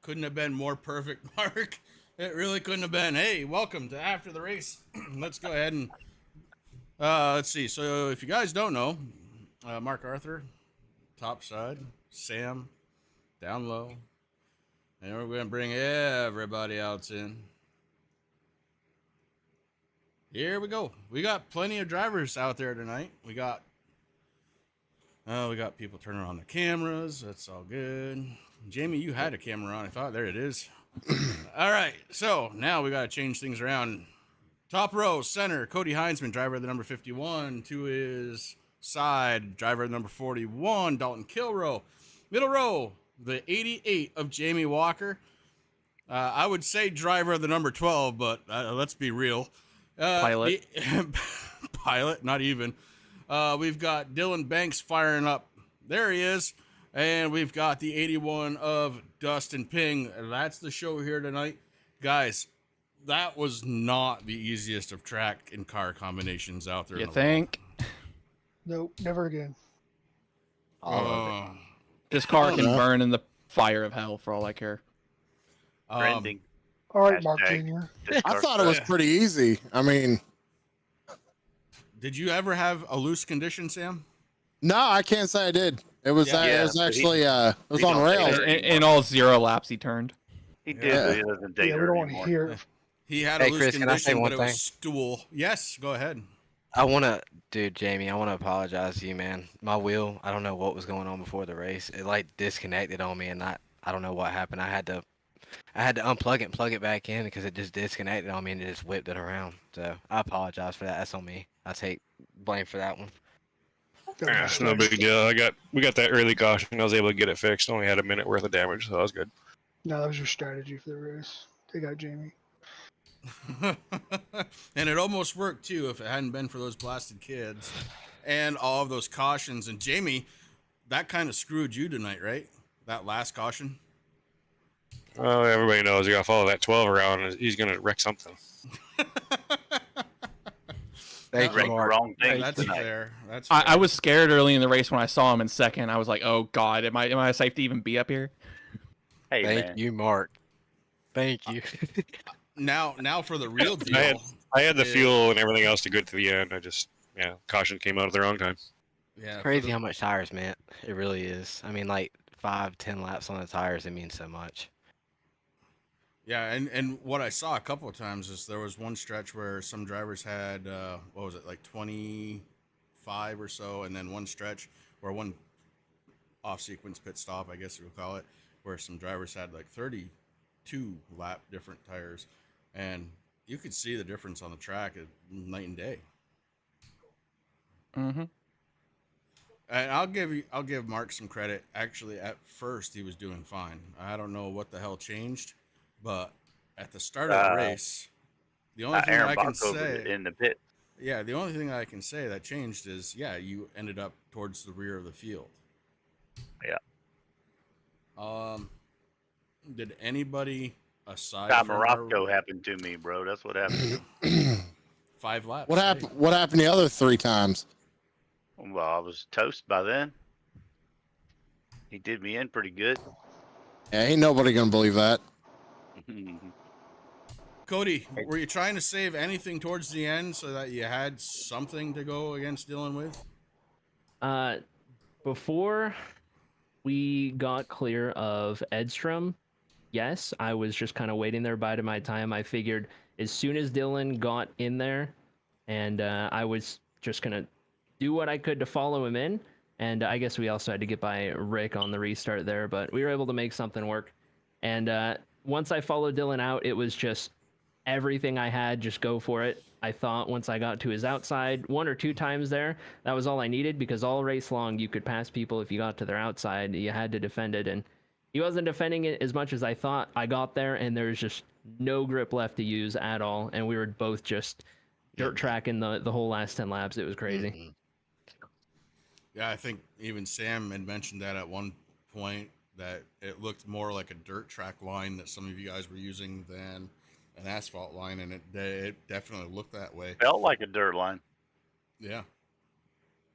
couldn't have been more perfect, Mark. It really couldn't have been. Hey, welcome to After the Race. Let's go ahead and let's see. So, if you guys don't know, Mark Arthur, top side, Sam, down low, and we're going to bring everybody else in. Here we go. We got plenty of drivers out there tonight. We got people turning on the cameras. That's all good. Jamie, you had a camera on. I thought there it is. All right. So now we got to change things around. Top row, center, Cody Heinzman, driver of the number 51. To his side, driver of the number 41, Dalton Kilrow. Middle row, the 88 of Jamie Walker. I would say driver of the number 12, but let's be real. Pilot. Pilot, not even. We've got Dylan Banks firing up. There he is. And we've got the 81 of Dustin Ping. That's the show here tonight. Guys, that was not the easiest of track and car combinations out there. You think? Nope, never again. This car can burn in the fire of hell for all I care. Trending. All right, Mark Hashtag Jr. I thought it was pretty easy. I mean, Did you ever have a loose condition, Sam? no, I can't say I did. It was Yeah, it was but actually it was he on don't rails. care. In all 0 laps, he turned. He did, Yeah. but he doesn't date Yeah, we her don't want to anymore. hear. He had Hey, a loose Chris, can I say condition, one but it was thing? stool. Yes, go ahead. Dude, Jamie, I want to apologize to you, man. My wheel, I don't know what was going on before the race. It like disconnected on me, and I don't know what happened. I had to unplug it and plug it back in because it just disconnected on me and it just whipped it around. So I apologize for that. That's on me. I take blame for that one. Yeah, it's no big deal. We got that early caution. I was able to get it fixed. Only had a minute worth of damage, so that was good. No, that was your strategy for the race. They got Jamie. And it almost worked too if it hadn't been for those blasted kids and all of those cautions. And Jamie, that kind of screwed you tonight, right? That last caution. Well, everybody knows you got to follow that 12 around, and he's gonna wreck something. Thank you, Wrecked the Mark. wrong thing That's tonight. fair. That's fair. I was scared early in the race when I saw him in second. I was like, oh God, am I safe to even be up here? Hey, Thank man. you, Mark. Thank you. now for the real deal. I had the is- fuel and everything else to get to the end. Caution came out at the wrong time. Yeah, for Crazy the- how much tires meant. It really is. I mean, like 5-10 laps on the tires, it means so much. Yeah, and what I saw a couple of times is there was one stretch where some drivers had what was it, like 25 or so, and then one stretch where one off-sequence pit stop, I guess you would call it, where some drivers had like 32 lap different tires, and you could see the difference on the track at night and day. Mm-hmm. And I'll give Mark some credit. Actually, at first he was doing fine. I don't know what the hell changed, but at the start of the race, the only thing Aaron I can Barco say, in the pit. yeah, the only thing I can say that changed is, yeah, you ended up towards the rear of the field. Yeah. Did anybody aside Scott from Morocco happened to me, bro. That's what happened. 5 laps? What happened? What happened the other 3 times? Well, I was toast by then. He did me in pretty good. Yeah, ain't nobody gonna believe that. Cody, were you trying to save anything towards the end so that you had something to go against Dylan with? Before we got clear of Edstrom, yes, I was just kind of waiting there, biding my time. I figured as soon as Dylan got in there, and I was just gonna do what I could to follow him in. And I guess we also had to get by Rick on the restart there, but we were able to make something work. And once I followed Dylan out, it was just everything I had, just go for it. I thought once I got to his outside 1 or 2 times there, that was all I needed, because all race long you could pass people if you got to their outside. You had to defend it, and he wasn't defending it as much as I thought. I got there and there was just no grip left to use at all, and we were both just dirt tracking the whole last 10 laps. It was crazy. Mm-hmm. Yeah, I think even Sam had mentioned that at one point, that it looked more like a dirt track line that some of you guys were using than an asphalt line, and it definitely looked that way. Felt like a dirt line. Yeah.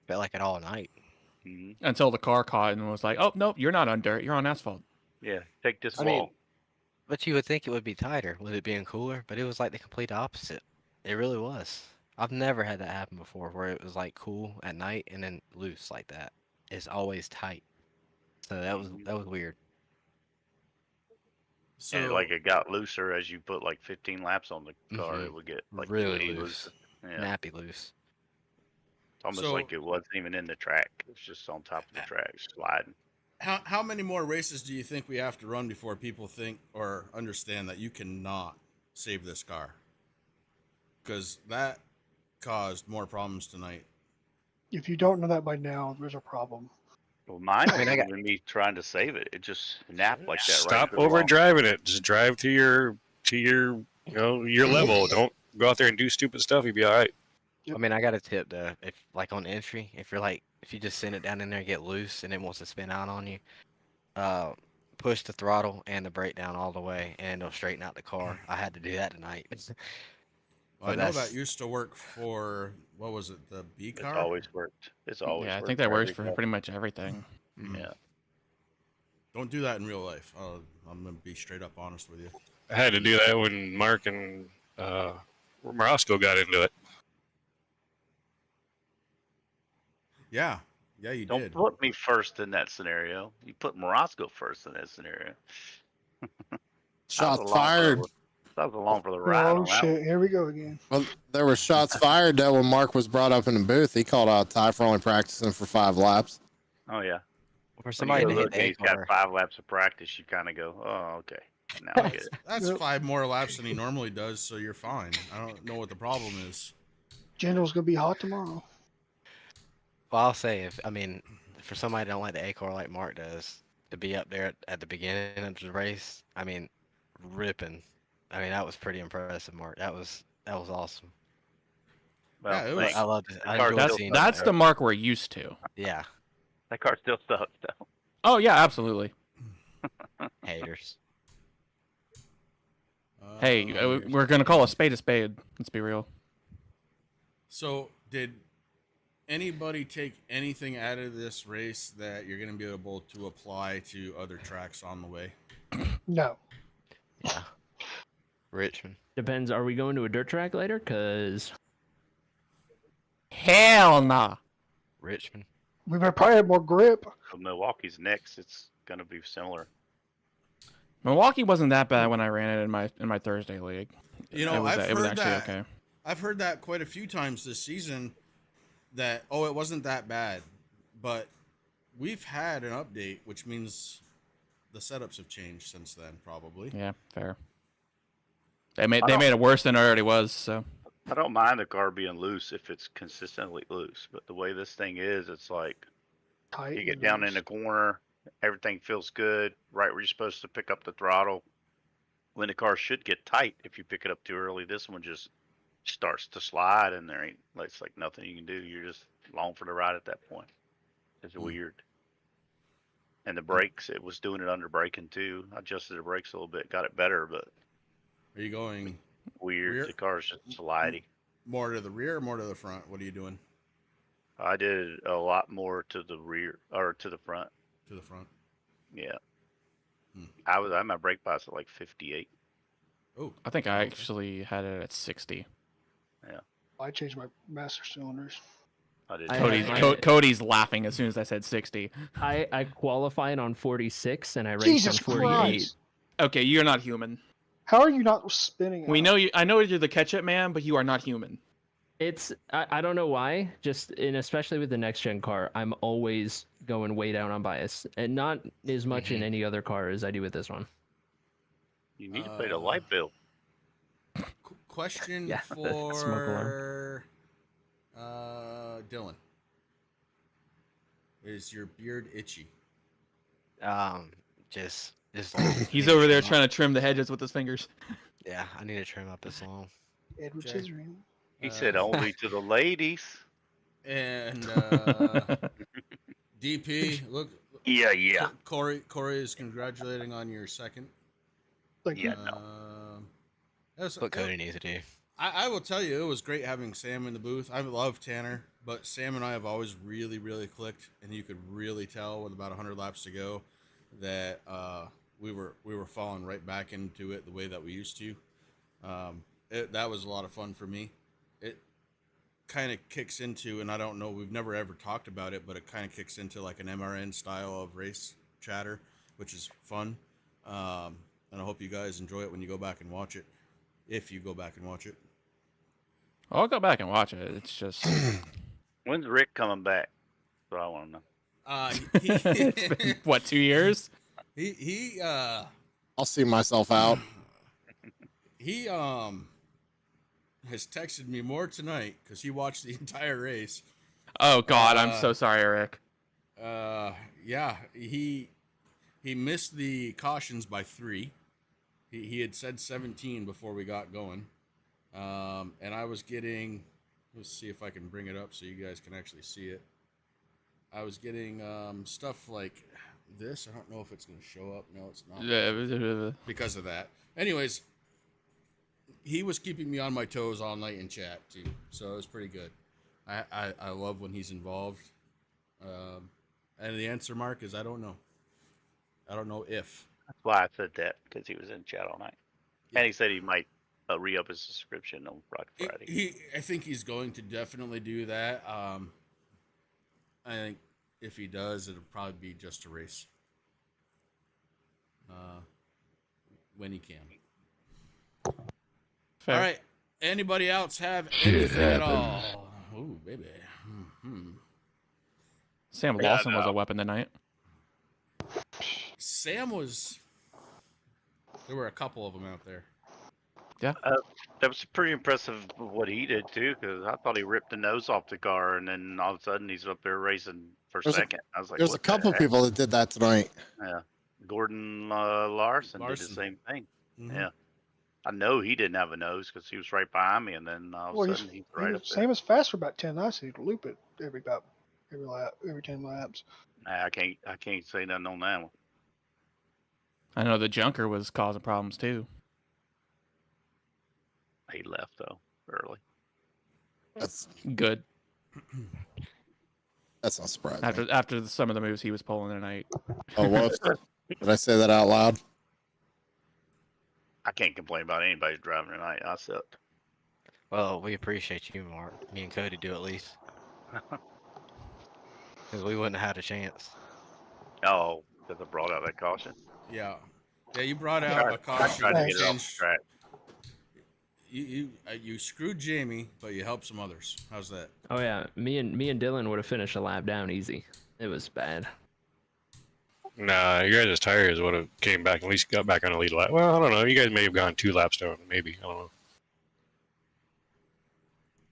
Felt like it all night. Mhm. Until the car caught and was like, oh, nope, you're not on dirt. You're on asphalt. Yeah, take this I wall. mean, But you would think it would be tighter with it being cooler, but it was like the complete opposite. It really was. I've never had that happen before where it was like cool at night and then loose like that. It's always tight. So that was weird. So And like it got looser as you put like 15 laps on the car. Mhm. It would get like Really way loose. looser. Yeah, Nappy loose. it's almost So- like it wasn't even in the track. It was just on top of the track, sliding. how many more races do you think we have to run before people think or understand that you cannot save this car? Because that caused more problems tonight. If you don't know that by now, there's a problem. Well, mine I mean, I wasn't got- even me trying to save it. It just snapped like that. Stop right through the over wall. driving it. Just drive to your your level. Don't go out there and do stupid stuff. You'll be all right. Yep. I mean, I got a tip though. If like on entry, if you just send it down in there and get loose and it wants to spin out on you, push the throttle and the brake down all the way and it'll straighten out the car. I had to do that tonight. Well, I But know that's- that used to work for what was it, the B It's car? always worked. It's always Yeah, I worked think that works every for time. pretty much everything. Yeah. Don't do that in real life. I'm gonna be straight up honest with you. I had to do that when Mark and Morosco got into it. Yeah, you Don't did. put me first in that scenario. You put Morosco first in that scenario. Shots fired. That was along for the ride. Oh on that shit! Here we go again. Well, there were shots fired though when Mark was brought up in the booth. He called out Ty for only practicing for 5 laps. one. Oh yeah. For When somebody you to go hit look the and A he's got car, 5 laps of practice, you kind of go, oh okay, now I get it. That's Yep. 5 more laps than he normally does, so you're fine. I don't know what the problem is. General's gonna be hot tomorrow. well, I'll say for somebody that don't like the A car like Mark does, to be up there at the beginning of the race, ripping. That was pretty impressive, Mark. That was awesome. Well, Yeah, it was- thanks. I loved it. I car enjoyed That's seeing that's that. the Mark we're used to. Yeah, That car still sucks though. Oh yeah, absolutely. haters. Hey, Um, we're gonna call a spade a spade. Let's be real. So, did anybody take anything out of this race that you're going to be able to apply to other tracks on the way? No. Yeah, Richmond. Depends. Are we going to a dirt track later? Cause Hell nah. Richmond. We might probably have more grip. So Milwaukee's next. It's gonna be similar. Milwaukee wasn't that bad when I ran it in my Thursday league. You know, it was, I've it was heard actually that. okay. I've heard that quite a few times this season. That it wasn't that bad, but we've had an update, which means the setups have changed since then, probably. Yeah, fair. They made it worse than it already was. So I don't mind the car being loose if it's consistently loose, but the way this thing is, it's like Tight. you get and down in loose. the corner, everything feels good, right where you're supposed to pick up the throttle. When the car should get tight if you pick it up too early, this one just starts to slide, and it's like nothing you can do. You're just along for the ride at that point. It's weird. And the brakes, it was doing it under braking too. I adjusted the brakes a little bit, got it better, but Are you going weird. Rear? The car's just slidey. more to the rear or more to the front? What are you doing? I did a lot more to the rear or to the front. To the front. Yeah. Hmm. I had my brake pass at like 58. Oh, I think I actually had it at 60. I changed my master cylinders. I did. I Cody's, had mine- Cody's laughing as soon as I said 60. I qualified on 46 and I raced Jesus on 48. Christ! Okay, you're not human. How are you not spinning? We out? know you. I know you're the ketchup man, but you are not human. It's I don't know why. Especially with the next gen car, I'm always going way down on bias, and not as much in any other car as I do with this one. You need to play the light bill. question Yeah, the smoke for Dylan. Is your beard itchy? Just He's over there trying to trim the hedges with his fingers. Yeah, I need to trim up this long. Edward Okay. Scissorhands. He said only to the ladies. And DP, look. Yeah. Corey is congratulating on your second. Like Yeah. No. That's what Cody needs to do. I will tell you, it was great having Sam in the booth. I love Tanner, but Sam and I have always really, really clicked, and you could really tell with about 100 laps to go that we were falling right back into it the way that we used to. That was a lot of fun for me. It kind of kicks into, and I don't know, we've never ever talked about it, but it kind of kicks into like an MRN style of race chatter, which is fun. And I hope you guys enjoy it when you go back and watch it. If you go back and watch it. I'll go back and watch it. It's just When's Rick coming back? That's what I want to know. it's been, what, 2 years? I'll see myself out. He has texted me more tonight because he watched the entire race. Oh God, I'm so sorry, Eric. Yeah, he missed the cautions by 3. He had said 17 before we got going. And I was getting, let's see if I can bring it up so you guys can actually see it. I was getting stuff like this. I don't know if it's going to show up. No, it's not. Because of that. Anyways, he was keeping me on my toes all night in chat too. So it was pretty good. I love when he's involved. And the answer, Mark, is I don't know. I don't know if. That's why I said that, because he was in chat all night. Yeah. And he said he might re-up his subscription on Friday. I think he's going to definitely do that. I think if he does, it'll probably be just a race. When he can. Fair. All right. Anybody else have anything at all? Ooh, baby. Sam Lawson was a weapon tonight. Sam was. There were a couple of them out there. Yeah. That was pretty impressive what he did too, because I thought he ripped the nose off the car, and then all of a sudden he's up there racing for second. I was like, There's a what the couple heck? people that did that tonight. Yeah, Gordon Larson did the same thing. Yeah, I know he didn't have a nose because he was right behind me, and then all of a sudden he's right up there. Sam was fast for about 10 laps. He'd loop it every lap, every 10 laps. Nah, I can't say nothing on that one. I know the junker was causing problems too. He left though early. That's Good. That's not surprising. After some of the moves he was pulling tonight. Oh, whoops. Did I say that out loud? I can't complain about anybody's driving tonight. I sucked. Well, we appreciate you, Mark. Me and Cody do at least. Because we wouldn't have had a chance. Oh, because I brought out that caution. Yeah. Yeah, you brought out a caution. I tried to that get it off changed- the track. You screwed Jamie, but you helped some others. How's that? Oh yeah, me and Dylan would have finished a lap down easy. It was bad. Nah, you guys' tires would have came back, at least got back on a lead lap. Well, I don't know. You guys may have gone 2 laps down, maybe. I don't know.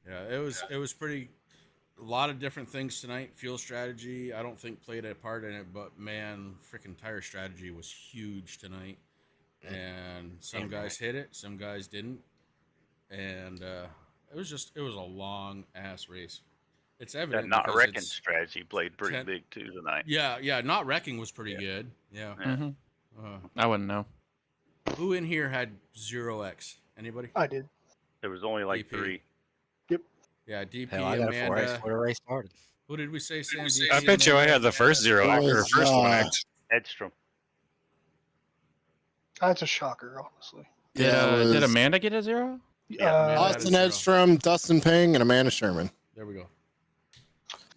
Yeah, it was pretty. A lot of different things tonight. Fuel strategy, I don't think played a part in it, but man, freaking tire strategy was huge tonight. And some guys hit it, some guys didn't. And it was a long ass race. It's evident That not because wrecking it's strategy played pretty 10 big too tonight. Yeah, not wrecking was pretty good. Yeah. Mm-hmm. I wouldn't know. Who in here had 0x? Anybody? I did. There was only like DP. 3. Yeah, DP, Hell, I got a 4X Amanda. before the race started. Who did we say, Sam? I bet you I had the first 0 It or was, first 1X. Edstrom. That's a shocker, honestly. Did it was Amanda get a 0? Yeah, Austin that is Edstrom, Dustin Ping, and Amanda Sherman. There we go.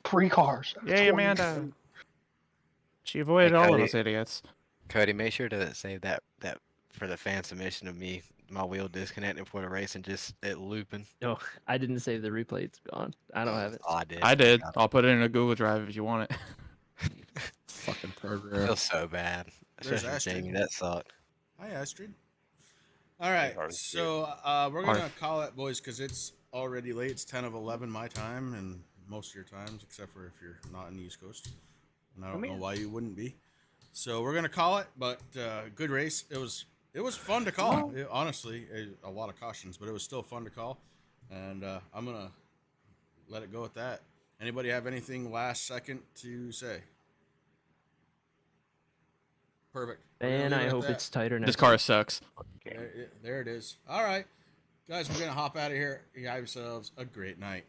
3 cars. Yay, 20. Amanda. She avoided Hey, all of Cody. us idiots. Cody, make sure to save that for the fan submission of me, my wheel disconnecting before the race and just it looping. No, I didn't save the replay. It's gone. I don't have it. Oh, I did. I did. I'll put it in a Google Drive if you want it. Fucking I program. feel so bad. There's Especially with Astrid. Jamie. That sucked. Hi, Astrid. All right, Hard to so we're going to call it, boys, because it's already late. It's 10 of 11 my time and most of your times, except for if you're not in the East Coast. And I don't know why you wouldn't be. So we're going to call it, but good race. It was fun to call. Honestly, a lot of cautions, but it was still fun to call. And I'm going to let it go at that. Anybody have anything last second to say? Perfect. We're gonna And leave it I at hope that. it's tighter next This car sucks. There it is. All right. Guys, we're going to hop out of here. You have yourselves a great night.